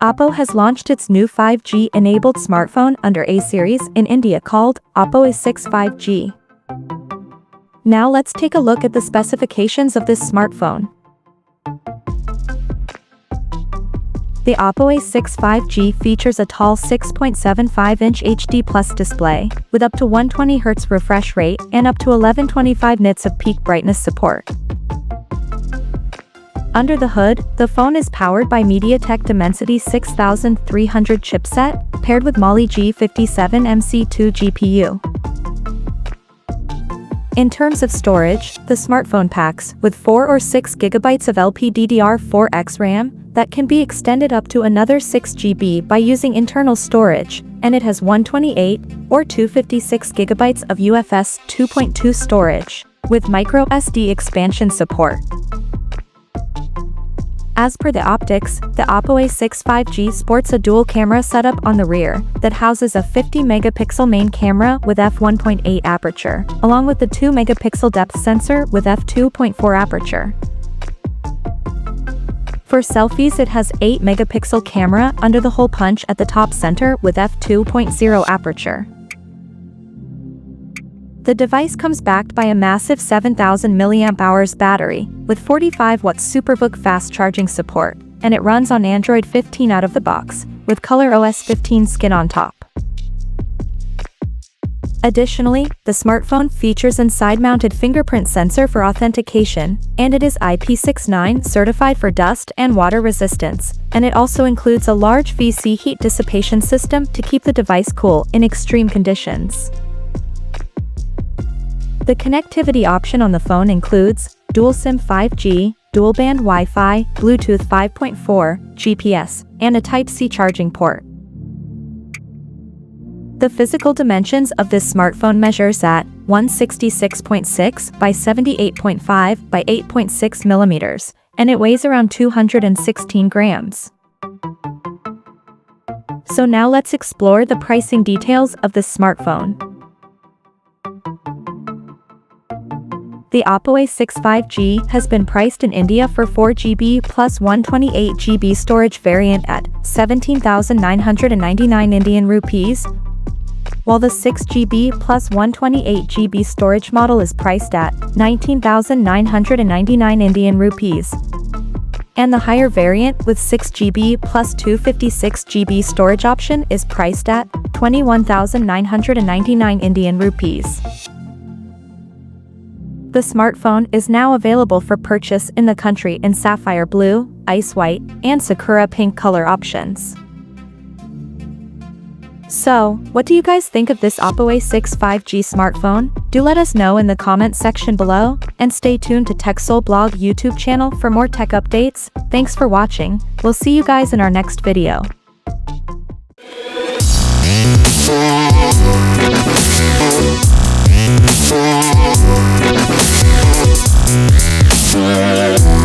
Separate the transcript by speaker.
Speaker 1: Oppo has launched its new 5G-enabled smartphone under A series in India called Oppo A6 5G. Now let's take a look at the specifications of this smartphone. The Oppo A6 5G features a tall 6.75-inch HD Plus display, with up to 120Hz refresh rate and up to 1125 nits of peak brightness support. Under the hood, the phone is powered by MediaTek Dimensity 6300 chipset, paired with Mali G57MC2 GPU. In terms of storage, the smartphone packs with 4 or 6 GB of LPDDR4X RAM that can be extended up to another 6 GB by using internal storage, and it has 128 or 256 GB of UFS 2.2 storage, with microSD expansion support. As per the optics, the Oppo A6 5G sports a dual camera setup on the rear that houses a 50-megapixel main camera with f1.8 aperture, along with the 2-megapixel depth sensor with f2.4 aperture. For selfies, it has 8-megapixel camera under the hole punch at the top center with f2.0 aperture. The device comes backed by a massive 7,000 mAh battery, with 45-watt SuperVOOC fast charging support, and it runs on Android 15 out of the box, with ColorOS 15 skin on top. Additionally, the smartphone features a side-mounted fingerprint sensor for authentication, and it is IP69 certified for dust and water resistance, and it also includes a large VC heat dissipation system to keep the device cool in extreme conditions. The connectivity option on the phone includes dual SIM 5G, dual-band Wi-Fi, Bluetooth 5.4, GPS, and a Type-C charging port. The physical dimensions of this smartphone measures at 166.6 by 78.5 by 8.6 millimeters, and it weighs around 216 grams. So now let's explore the pricing details of this smartphone. The Oppo A6 5G has been priced in India for 4GB plus 128GB storage variant at 17,999 Indian rupees, while the 6GB plus 128GB storage model is priced at 19,999 Indian rupees. And the higher variant with 6GB plus 256GB storage option is priced at 21,999 Indian rupees. The smartphone is now available for purchase in the country in sapphire blue, ice white, and sakura pink color options. So, what do you guys think of this Oppo A6 5G smartphone? Do let us know in the comment section below, and stay tuned to TechSole Blog YouTube channel for more tech updates. Thanks for watching. We'll see you guys in our next video.
Speaker 2: Yeah.